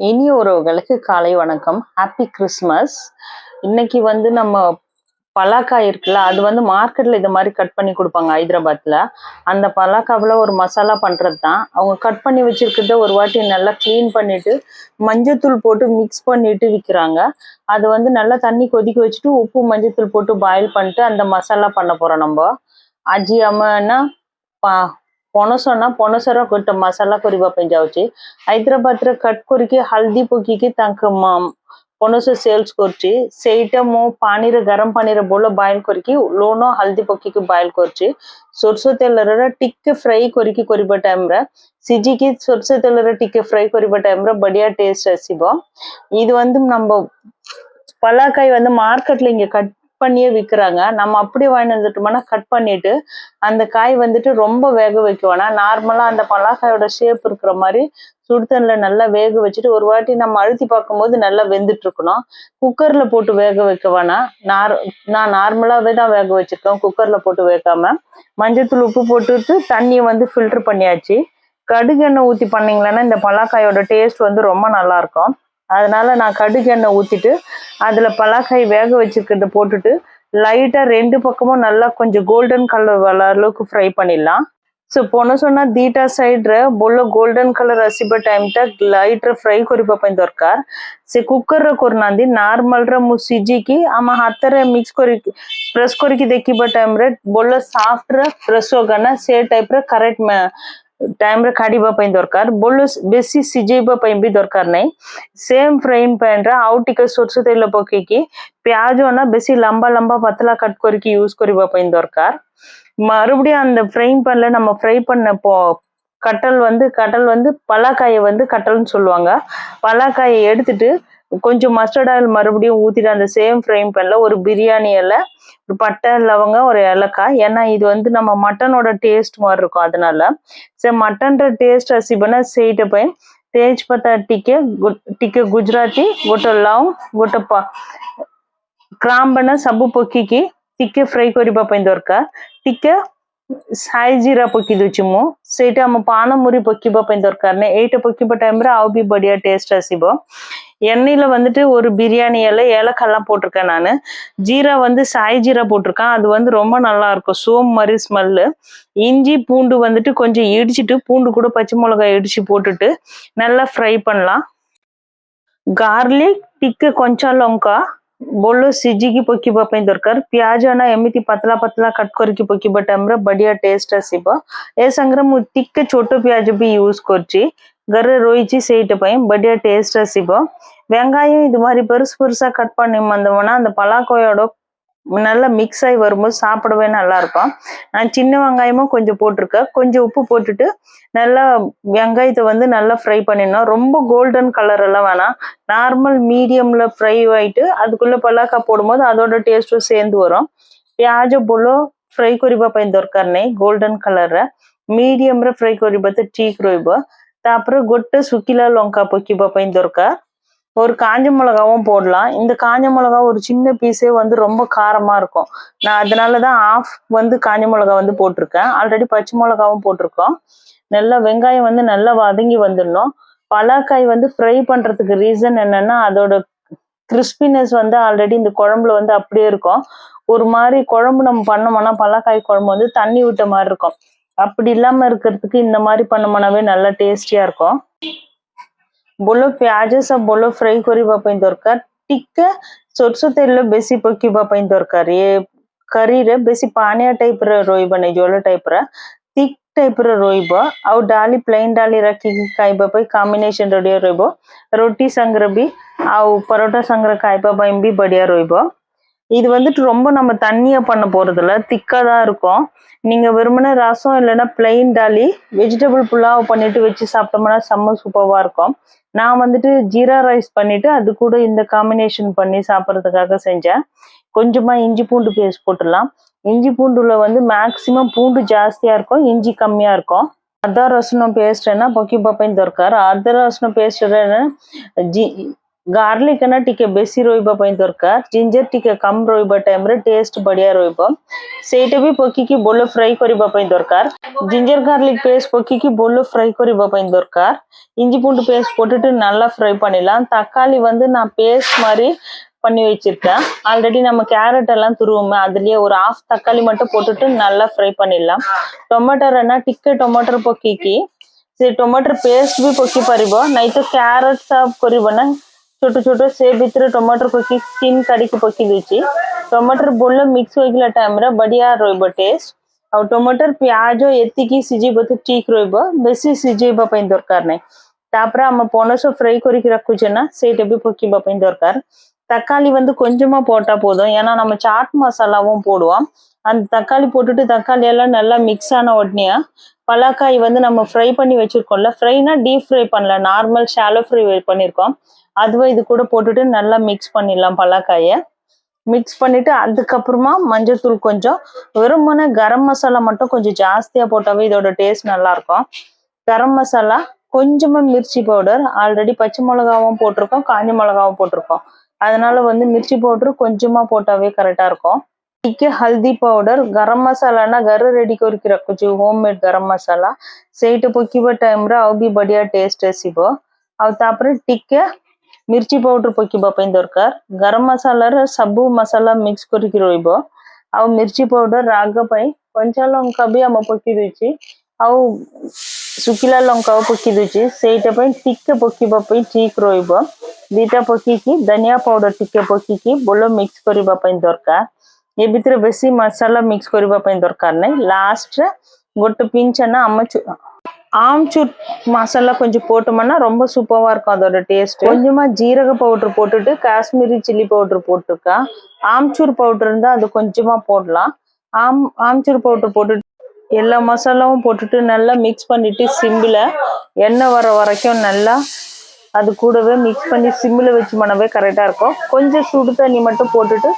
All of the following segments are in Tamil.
இனிய உறவுகளுக்கு காலை வணக்கம். Happy Christmas. இன்னைக்கு வந்து நம்ம பலாக்காய் இருக்குல்ல, அது வந்து மார்க்கெட்ல இந்த மாதிரி கட் பண்ணி கொடுப்பாங்க ஹைதராபாத்ல. அந்த பலாக்காவில் ஒரு மசாலா பண்ணுறது தான். அவங்க கட் பண்ணி வச்சிருக்கிறத ஒரு வாட்டி நல்லா க்ளீன் பண்ணிட்டு மஞ்சத்தூள் போட்டு மிக்ஸ் பண்ணிட்டு விற்கிறாங்க. அது வந்து நல்லா தண்ணி கொதிக்க வச்சுட்டு உப்பு மஞ்சத்தூள் போட்டு பாயில் பண்ணிட்டு அந்த மசாலா பண்ண போகிறோம் நம்ம. ଆଜି ଆମେ ନା ପଣସ ନା ପଣସର ଗୋଟେ ମସଲା କରିବା ପାଇଁ ଯାଉଛି। ହାଇଦ୍ରାବାଦରେ କଟ୍ କରିକି ହଳଦୀ ପକେଇକି ତାଙ୍କ ପଣସ ସେଲ୍ସ କରୁଛି। ସେଇଟା ମୁଁ ପାଣିରେ ଗରମ ପାଣିରେ ଭଲ ବଏଲ୍ କରିକି ଲୁଣ ହଳଦୀ ପକେଇକି ବଏଲ୍ କରୁଛି। ସୋରିଷ ତେଲରେ ଟିକେ ଫ୍ରାଇ କରିକି କରିବା ଟାଇମ୍ରେ ସିଝିକି ସୋରିଷ ତେଲରେ ଟିକେ ஃப்ரை କରିବା டைம்ல बढ़िया டேஸ்ட் ଆସିବ। இது வந்து நம்ம பலாக்காய் வந்து மார்க்கெட்ல இங்க கட் பண்ணியே விற்கிறாங்க। நம்ம அப்படியே வாங்கி வந்துட்டோம்னா கட் பண்ணிட்டு அந்த காய் வந்துட்டு ரொம்ப வேக வைக்க வேணாம்। நார்மலா அந்த பலாக்காயோட ஷேப் இருக்கிற மாதிரி சுடுதண்ணில நல்லா வேக வச்சுட்டு ஒரு வாட்டி நம்ம அழுத்தி பார்க்கும்போது நல்லா வெந்துட்டு இருக்கணும்। குக்கர்ல போட்டு வேக வைக்க வேணாம்। நான் நார்மலாவே தான் வேக வச்சிருக்கேன், குக்கர்ல போட்டு வேகாம। மஞ்சத்தூள் உப்பு போட்டுட்டு தண்ணியை வந்து ஃபில்டர் பண்ணியாச்சு। கடுகு எண்ணெய் ஊற்றி பண்ணீங்களன்னா இந்த பலாக்காயோட டேஸ்ட் வந்து ரொம்ப நல்லா இருக்கும்। அதனால நான் கடுகு எண்ணெய் ஊற்றிட்டு அதில் பலாக்காய் வேக வச்சிருக்கிறத போட்டுட்டு லைட்டாக ரெண்டு பக்கமும் நல்லா கொஞ்சம் கோல்டன் கலர் வர அளவுக்கு ஃப்ரை பண்ணிடலாம்। सो ପଣସନା ଦିଟା ସାଇଡ୍ରେ ଭଲ ଗୋଲ୍ଡେନ୍ କଲର୍ ଆସିବା ଟାଇମ୍ଟା ଲାଇଟ୍ରେ ଫ୍ରାଏ କରିବା ପାଇଁ ଦରକାର। ସେ କୁକର୍ରେ କରୁନାହାନ୍ତି, ନର୍ମାଲ୍ରେ ମୁଁ ସିଝିକି ଆମ ହାତରେ ମିକ୍ସ କରିକି ପ୍ରେସ୍ କରିକି ଦେଖିବା ଟାଇମ୍ରେ ଭଲ ସଫ୍ଟରେ ପ୍ରେସ୍ ହୋଗା ନା ସେ ଟାଇପ୍ରେ କରେକ୍ଟ ଟାଇମ୍ରେ କାଢ଼ିବା ପାଇଁ ଦରକାର। ଭଲ ବେଶୀ ସିଝେଇବା ପାଇଁ ବି ଦରକାର ନାହିଁ। ସେମ୍ ଫ୍ରାଇଂ ପ୍ୟାନ୍ରେ ଆଉ ଟିକେ ସୋରିଷ ତେଲ ପକେଇକି ପିଆଜ ନା ବେଶୀ ଲମ୍ବା ଲମ୍ବା ପତଳା କଟ୍ କରିକି யூஸ் କରିବା ପାଇଁ ଦରକାର। மறுபடியும் அந்த ஃப்ரைங் பேன்ல நம்ம ஃப்ரை பண்ண கடல் வந்து பலாக்காயை வந்து கடல்னு சொல்லுவாங்க। பலாக்காயை எடுத்துட்டு கொஞ்சம் மஸ்டர்ட் ஆயில் மறுபடியும் ஊற்றிட்டு அந்த சேம் ஃப்ரைங் பேன்ல ஒரு பிரியாணி இலை, ஒரு பட்டை லவங்க, ஒரு ஏலக்காய், ஏன்னா இது வந்து நம்ம மட்டனோட டேஸ்ட் மாதிரி இருக்கும்। அதனால சரி மட்டன்ற டேஸ்ட் ଆସିବନା ସେଇଟା ପାଇଁ ତେଜପତା ଟିକେ ଗୁଜରାତି, ଗୋଟେ ଲବଙ୍ଗ, ଗୋଟେ କ୍ରାମ୍ବ ନା ସବୁ ପକେଇକି ଟିକେ ଫ୍ରାଇ କରିବା ପାଇଁ ଦରକାର। ଟିକେ ସାଇ ଜିରା ପକେଇ ଦଉଛି ମୁଁ, ସେଇଟା ଆମ ପାନ ମୁରି ପକେଇବା ପାଇଁ ଦରକାର ନାହିଁ। ଏଇଟା ପକେଇବା டைம்ல ଆଉ ବି बढ़िया டேஸ்ட் ଆସିବ। எண்ணெயில வந்துட்டு ஒரு பிரியாணி இலை, ஏலக்காய்லாம் போட்டிருக்கேன் நான்। ஜீரா வந்து சாய் ஜீரா போட்டிருக்கேன், அது வந்து ரொம்ப நல்லா இருக்கும், சோம் மாதிரி ஸ்மெல்லு। இஞ்சி பூண்டு வந்துட்டு கொஞ்சம் இடிச்சிட்டு பூண்டு கூட பச்சை மிளகாய் இடிச்சு போட்டுட்டு நல்லா ஃப்ரை பண்ணலாம்। ଗାର୍ଲିକ ଟିକେ କଞ୍ଚା ଲଙ୍କା ଭଲ ସିଝିକି ପକେଇବା ପାଇଁ ଦରକାର। ପିଆଜ ନା ଏମିତି ପତଳା ପତଳା କଟ୍ କରିକି ପକେଇବା ଟାଇମ୍ରେ ବଢିଆ ଟେଷ୍ଟ ଆସିବ। ଏ ସାଙ୍ଗରେ ମୁଁ ଟିକେ ଛୋଟ ପିଆଜ ବି யூஸ் କରୁଛି, ଘରେ ରହିଛି ସେଇଟା ପାଇଁ ବଢିଆ டேஸ்ட் ଆସିବ। வெங்காயம் இது மாதிரி பெருசு பெருசா கட் பண்ணி வந்தோம்னா அந்த பலாக்காயோட நல்லா மிக்ஸ் ஆகி வரும்போது சாப்பிடவே நல்லா இருக்கும்। நான் சின்ன வெங்காயமும் கொஞ்சம் போட்டிருக்கேன், கொஞ்சம் உப்பு போட்டுட்டு நல்லா வெங்காயத்தை வந்து நல்லா ஃப்ரை பண்ணிடணும்। ரொம்ப கோல்டன் கலர் எல்லாம் வேணாம், நார்மல் மீடியம்ல ஃப்ரை ஆயிட்டு அதுக்குள்ள பலாக்கா போடும்போது அதோட டேஸ்ட்டும் சேர்ந்து வரும்। ପିଆଜ ଭଲ ଫ୍ରାଇ କରିବା ପାଇଁ ଦରକାର ନାହିଁ, ଗୋଲ୍ଡେନ୍ କଲର୍ରେ ମିଡିୟମ୍ରେ ଫ୍ରାଇ କରିବା ତ ଠିକ୍ ରହିବ। ତାପରେ ଗୋଟେ ଶୁଖିଲା ଲଙ୍କା ପକେଇବା ପାଇଁ ଦରକାର, ஒரு காஞ்ச மிளகாவும் போடலாம்। இந்த காஞ்ச மிளகா ஒரு சின்ன பீஸே வந்து ரொம்ப காரமா இருக்கும், நான் அதனாலதான் ஆஃப் வந்து காஞ்ச மிளகா வந்து போட்டிருக்கேன்। ஆல்ரெடி பச்சை மிளகாவும் போட்டிருக்கோம்। நல்லா வெங்காயம் வந்து நல்லா வதங்கி வந்துடணும்। பலாக்காய் வந்து ஃப்ரை பண்றதுக்கு ரீசன் என்னன்னா அதோட கிறிஸ்பினஸ் வந்து ஆல்ரெடி இந்த குழம்புல வந்து அப்படியே இருக்கும்। ஒரு மாதிரி குழம்பு நம்ம பண்ணோம்னா பலாக்காய் குழம்பு வந்து தண்ணி விட்ட மாதிரி இருக்கும், அப்படி இல்லாம இருக்கிறதுக்கு இந்த மாதிரி பண்ணோம்னாவே நல்லா டேஸ்டியா இருக்கும்। ଭଲ ପିଆଜ ସବୁ ଭଲ ଫ୍ରାଇ କରିବା ପାଇଁ ଦରକାର। ଟିକେ ସୋରିଷ ତେଲ ବେଶୀ ପକେଇବା ପାଇଁ ଦରକାର। ଏ କରୀରେ ବେଶୀ ପାଣିଆ ଟାଇପ୍ର ରହିବନି, ଜଳ ଟାଇପ୍ର thick ଟାଇପ୍ର ରହିବ। ଆଉ ଡାଲି ପ୍ଲେନ୍ ଡାଲି ରଖିକି ଖାଇବା ପାଇଁ କମ୍ବିନେସନ ବଢିଆ ରହିବ। ରୋଟି ସାଙ୍ଗରେ ବି ଆଉ ପରୋଟା ସାଙ୍ଗରେ ଖାଇବା ପାଇଁ ବି ବଢିଆ ରହିବ। இது வந்துட்டு ரொம்ப நம்ம தண்ணியா பண்ண போறதில்ல, திக்கா தான் இருக்கும்। நீங்க வெறுமனே ரசம் இல்லைன்னா பிளெயின் டாலி வெஜிடபிள் புலாவ் பண்ணிட்டு வச்சு சாப்பிட்டோம்னா செம்ம சூப்பராக இருக்கும்। நான் வந்துட்டு ஜீரா ரைஸ் பண்ணிட்டு அது கூட இந்த காம்பினேஷன் பண்ணி சாப்பிட்றதுக்காக செஞ்சேன்। கொஞ்சமா இஞ்சி பூண்டு பேஸ்ட் போட்டுடலாம்। இஞ்சி பூண்டுல வந்து மேக்சிமம் பூண்டு ஜாஸ்தியா இருக்கும், இஞ்சி கம்மியா இருக்கும்। ଅଦା ରସୁଣ ପେଷ୍ଟ ନା ପକେଇବା ପାଇଁ ଦରକାର। ଅଦା ରସୁଣ ପେଷ୍ଟରେ गार्लिक ना टिके बेसी रोइबा पई दरकार जिंजर टिके कम रोइबा टाइम रे टेस्ट बढ़िया रोइबो सेटा भी पकी बोलो फ्राई करिबा पई दरकार जिंजर गार्लिक पेस्ट पकी बोलो फ्राई करिबा पई दरकार इंजी पूंडु पेस्ट போட்டுட்டு நல்லா ஃப்ரை பண்ணிடலாம் தக்காளி வந்து நான் பேஸ்ட் மாதிரி பண்ணி வச்சிருக்கேன் ஆல்ரெடி நம்ம கேரட் எல்லாம் துருவோமே அதுலயே ஒரு half தக்காளி மட்டும் போட்டுட்டு நல்லா ஃப்ரை பண்ணிடலாம் टमाटर ना टिके टमाटर पकी से टमाटर पेस्ट भी पकी परिबो नहीं तो कैरेट सब करिबो ना छोट छोट से भीतर टमाटर पकी स्किन काढ़ी पकी देछि टमाटर बोल मिक्स होइगला टाइम रे बढ़िया रोइबो टेस्ट और टमाटर प्याज एतिकी सिजिबो तो ठीक रोइबो बेसी सिजेबा पई दरकार नै तापर हम पनस फ्राई करिक रखुछे ना सेटा भी पकीबा पई दरकार தக்காளி வந்து கொஞ்சமா போட்டா போதும் ஏன்னா நம்ம சாட் மசாலாவும் போடுவோம் அந்த தக்காளி போட்டுட்டு தக்காளி எல்லாம் நல்லா மிக்ஸ் ஆன உடனே பலாக்காய் வந்து நம்ம ஃப்ரை பண்ணி வச்சிருக்கோம்ல ஃப்ரைனா டீப் ஃப்ரை பண்ணல நார்மல் ஷாலோ ஃப்ரை பண்ணிருக்கோம் அதுவே இது கூட போட்டுட்டு நல்லா மிக்ஸ் பண்ணிடலாம் பலாக்காயை மிக்ஸ் பண்ணிட்டு அதுக்கப்புறமா மஞ்சத்தூள் கொஞ்சம் வெறுமனே கரம் மசாலா மட்டும் கொஞ்சம் ஜாஸ்தியா போட்டாவே இதோட டேஸ்ட் நல்லா இருக்கும் கரம் மசாலா கொஞ்சமா மிர்ச்சி பவுடர் ஆல்ரெடி பச்சை மிளகாவும் போட்டிருக்கோம் காஞ்ச மிளகாவும் போட்டிருக்கோம் அதனால வந்து மிர்ச்சி பவுடர் கொஞ்சமா போட்டாவே கரெக்டா இருக்கும் टिके हल्दी पाउडर गरम मसाला ना घर रेडी करके रखुछु होममेड गरम मसाला सेट पकीबा टाइम रे आउ भी बढ़िया टेस्ट आसीबो आ तापर टिके मिर्ची पाउडर पकीबा पई दरकार गरम मसाला रे सब मसाला मिक्स करके रोइबो आ मिर्ची पाउडर राग पई कंचा लंका भी हम पकी देछि आ सुखिला लंका पकी देछि सेटा पई टिके पकीबा पई ठीक रोइबो दीटा पकी की धनिया पाउडर टिके पकी की बोलो मिक्स करबा पई दरकार ये भीतर बेसी मसाला मिक्स करबा पई दरकार नै लास्ट गोटे पिंच ना आमचूर मसाला கொஞ்சம் போட்டோம்னா ரொம்ப சூப்பரா இருக்கும் அதோட டேஸ்ட் கொஞ்சமா ஜீரக பவுடர் போட்டுட்டு காஷ்மீரி சில்லி பவுடர் போட்டுருக்கா ஆம்ச்சூர் பவுடர் இருந்தா அது கொஞ்சமா போடலாம் ஆம்ச்சூர் பவுடர் போட்டுட்டு எல்லா மசாலாவும் போட்டுட்டு நல்லா மிக்ஸ் பண்ணிட்டு சிம்ல எண்ணெய் வர வரைக்கும் நல்லா அது கூடவே மிக்ஸ் பண்ணி சிம்ல வச்சு பண்ணவே கரெக்டா இருக்கும் கொஞ்சம் சுடு தண்ணி மட்டும் போட்டுட்டு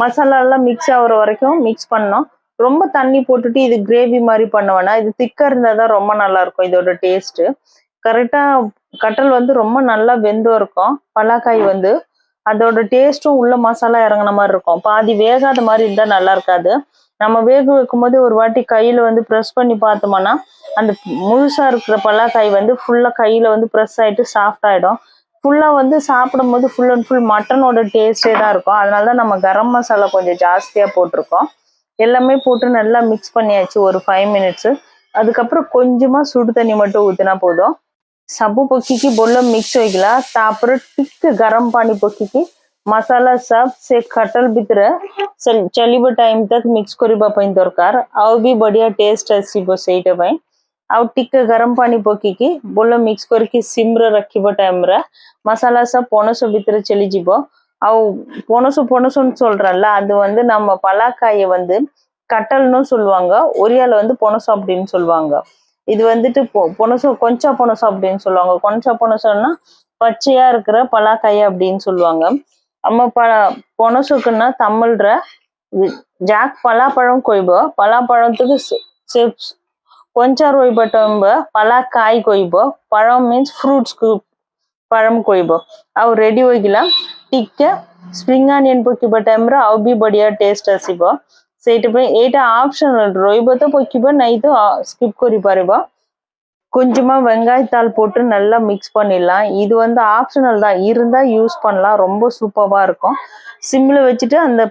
மசாலா எல்லாம் மிக்ஸ் ஆகுற வரைக்கும் மிக்ஸ் பண்ணோம் ரொம்ப தண்ணி போட்டுட்டு இது கிரேவி மாதிரி பண்ணுவேன்னா இது திக்கா இருந்தாதான் ரொம்ப நல்லா இருக்கும் இதோட டேஸ்ட் கரெக்டா கட்டல் வந்து ரொம்ப நல்லா வெந்து இருக்கும் பலாக்காய் வந்து அதோட டேஸ்டும் உள்ள மசாலா இறங்கின மாதிரி இருக்கும் பாதி வேகாத மாதிரி இருந்தா நல்லா இருக்காது நம்ம வேக வைக்கும் போது ஒரு வாட்டி கையில வந்து ப்ரெஸ் பண்ணி பார்த்தோம்னா அந்த முழுசா இருக்கிற பலாக்காய் வந்து ஃபுல்லா கையில வந்து ப்ரெஸ் ஆயிட்டு சாஃப்ட் ஆயிடும் ஃபுல்லா வந்து சாப்பிடும் போது ஃபுல் அண்ட் ஃபுல் மட்டனோட டேஸ்டே தான் இருக்கும் அதனாலதான் நம்ம கரம் மசாலா கொஞ்சம் ஜாஸ்தியா போட்டிருக்கோம் எல்லாமே போட்டு நல்லா மிக்ஸ் பண்ணியாச்சு ஒரு 5 மினிட்ஸ் அதுக்கப்புறம் கொஞ்சமா சுடு தண்ணி மட்டும் ஊத்தினா போதும் सबू पकी की बोलो मिक्स होइगला तापर टिक गरम पानी पकी की मसाला सब से खटल भीतर चलीबो टाइम तक मिक्स करिबा पई दरकार आउ भी बढ़िया टेस्ट आसीबो सेटा पई आउ टिक गरम पानी पकी की बोलो मिक्स करके सिम रे रखिबो टाइम रे मसाला सब पनस भीतर चली जिवो आउ पनसुन சொல்றல்ல அது வந்து நம்ம பலாக்காயை வந்து கட்டல்னு சொல்வாங்க ஒரியால வந்து பனசம் அப்படினு சொல்வாங்க இது வந்துட்டு பனசம் கொஞ்சா பனசம் அப்படினு சொல்வாங்க கொஞ்சா பனசம்னா பச்சையா இருக்கிற பலாக்காய் அப்படினு சொல்வாங்க நம்ம பனசுக்குன்னா தமிழ்ல ஜாக் பலாப்பழம் கொய்போ பலாப்பழத்துக்கு கொஞ்சா ரோய்பட்டம்ப பலாக்காய் கொய்போ பழம் மீன்ஸ் ஃப்ரூட்ஸ்க்கு பழம் கொய்बो ଆଉ रेडी होइगिला टिके स्प्रिंग ऑनियन पकिबा टाइम रे आउ भी बढ़िया टेस्ट आसीबो सेटा पे एटा ऑप्शनल रोइबो तो पकिबो नै तो स्किप करि पारेबो கொஞ்சமா வெங்காயத்தாள் போட்டு நல்லா மிக்ஸ் பண்ணிடலாம் இது வந்து ஆப்ஷனல் தான் இருந்தா யூஸ் பண்ணலாம் ரொம்ப சூப்பரா இருக்கும் சிம்ல வச்சுட்டு அந்த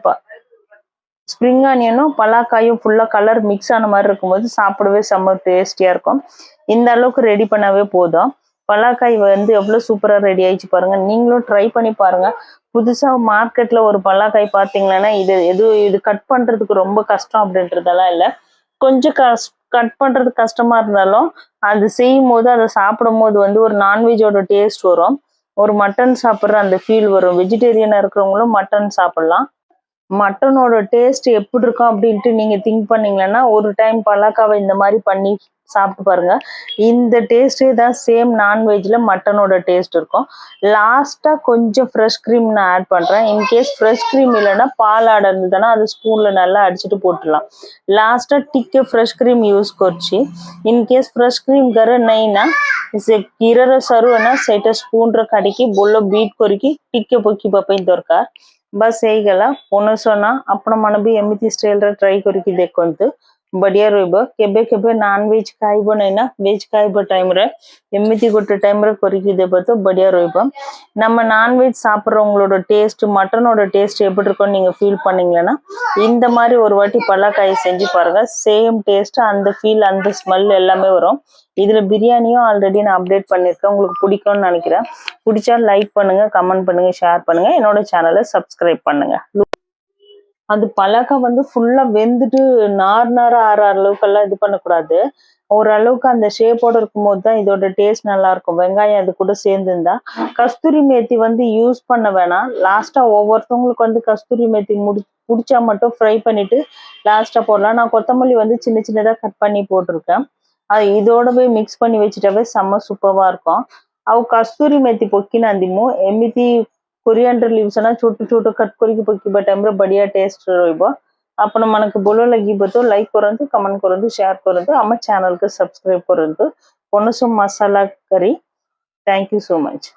ஸ்ப்ரிங் ஆனியனும் பலாக்காயும் ஃபுல்லா கலர் மிக்ஸ் ஆன மாதிரி இருக்கும்போது சாப்பிடவே செம்ம டேஸ்டியா இருக்கும் இந்த அளவுக்கு ரெடி பண்ணவே போதும் பலாக்காய் வந்து எவ்வளவு சூப்பரா ரெடி ஆயிடுச்சு பாருங்க நீங்களும் ட்ரை பண்ணி பாருங்க புதுசா மார்க்கெட்ல ஒரு பலாக்காய் பாத்தீங்கன்னா இது கட் பண்றதுக்கு ரொம்ப கஷ்டம் அப்படின்றதெல்லாம் இல்ல கொஞ்சம் கட் பண்றது கஷ்டமா இருந்தாலும் அது செய்யும் போது அதை சாப்பிடும் போது வந்து ஒரு நான்வெஜோட டேஸ்ட் வரும் ஒரு மட்டன் சாப்பிட்ற அந்த ஃபீல் வரும் வெஜிடேரியனா இருக்கிறவங்களும் மட்டன் சாப்பிடலாம் மட்டனோட டேஸ்ட் எப்படி இருக்கும் அப்படின்ட்டு நீங்க திங்க் பண்ணீங்கன்னா ஒரு டைம் பலாக்காவை இந்த மாதிரி பண்ணி சாப்பிட்டு பாருங்க. இந்த டேஸ்டே தான் சேம் நான்வெஜ்ல மட்டனோட டேஸ்ட் இருக்கும். லாஸ்டா கொஞ்சம் ஃப்ரெஷ் க்ரீம் நான் ஆட் பண்றேன். இன்கேஸ் ஃப்ரெஷ் க்ரீம் இல்லைன்னா பாலாடை இருந்ததுன்னா அது ஸ்பூன்ல நல்லா அடிச்சுட்டு போட்டுடலாம். लास्ट टिके फ्रेश क्रीम यूज करछि इन केस फ्रेश क्रीम करे नहीं ना से कीरर सरू ना सेटा स्पून रे काटिकी बोलो बीट करकी टिके पकिबा पई दरकार बस एई गला पोनसोना आपण मन भी एमिति स्टाइल रे ट्राई करकी देखंतु बढ़िया रहबो केबे केबे नॉन वेज खाइबो नै ना वेज खाइबो टाइम रे एमिति गोटे टाइम रे करकी देबो तो बढ़िया रहबो நம்ம நான்வெஜ் சாப்பிட்றவங்களோட டேஸ்ட் மட்டனோட டேஸ்ட் எப்படி இருக்கும்னு நீங்க ஃபீல் பண்ணீங்களா இந்த மாதிரி ஒரு வாட்டி பல்லாக்காய் செஞ்சு பாருங்க சேம் டேஸ்ட் அந்த ஃபீல் அந்த ஸ்மெல் எல்லாமே வரும் இதுல பிரியாணியும் ஆல்ரெடி நான் அப்டேட் பண்ணிருக்கேன் உங்களுக்கு பிடிக்கும்னு நினைக்கிறேன் பிடிச்சா லைக் பண்ணுங்க கமெண்ட் பண்ணுங்க ஷேர் பண்ணுங்க என்னோட சேனலை சப்ஸ்கிரைப் பண்ணுங்க அது பலாக்கா வந்து ஃபுல்லா வெந்துட்டு நார் நாரா ஆற அளவுக்கெல்லாம் இது பண்ணக்கூடாது ஓரளவுக்கு அந்த ஷேப்போட இருக்கும்போது தான் இதோட டேஸ்ட் நல்லா இருக்கும் வெங்காயம் அது கூட சேர்ந்துருந்தா கஸ்தூரி மேத்தி வந்து யூஸ் பண்ண வேணாம் லாஸ்டா ஒவ்வொருத்தவங்களுக்கு வந்து கஸ்தூரி மேத்தி பிடிச்சா மட்டும் ஃப்ரை பண்ணிட்டு லாஸ்டா போடலாம் நான் கொத்தமல்லி வந்து சின்ன சின்னதா கட் பண்ணி போட்டிருக்கேன் அது இதோட போய் மிக்ஸ் பண்ணி வச்சுட்டாவே செம்ம சூப்பரா இருக்கும் ଆଉ କସ୍ତୁରୀ ମେଥି ପକେଇନାହାନ୍ତି ମୁଁ ଏମିତି କୋରିଆଣ୍ଡର ଲିଭ୍ସ ନା ଛୋଟ ଛୋଟ କଟ୍ କରିକି ପକେଇବା ଟାଇମରେ ବଢିଆ ଟେଷ୍ଟ ରହିବ ଆପଣ ମାନଙ୍କୁ ଭଲ ଲାଗିବ ତ ଲାଇକ୍ କରନ୍ତୁ କମେଣ୍ଟ କରନ୍ତୁ ସେୟାର କରନ୍ତୁ ଆମ ଚ୍ୟାନେଲକୁ ସବସ୍କ୍ରାଇବ କରନ୍ତୁ ପନସ masala curry thank you so much.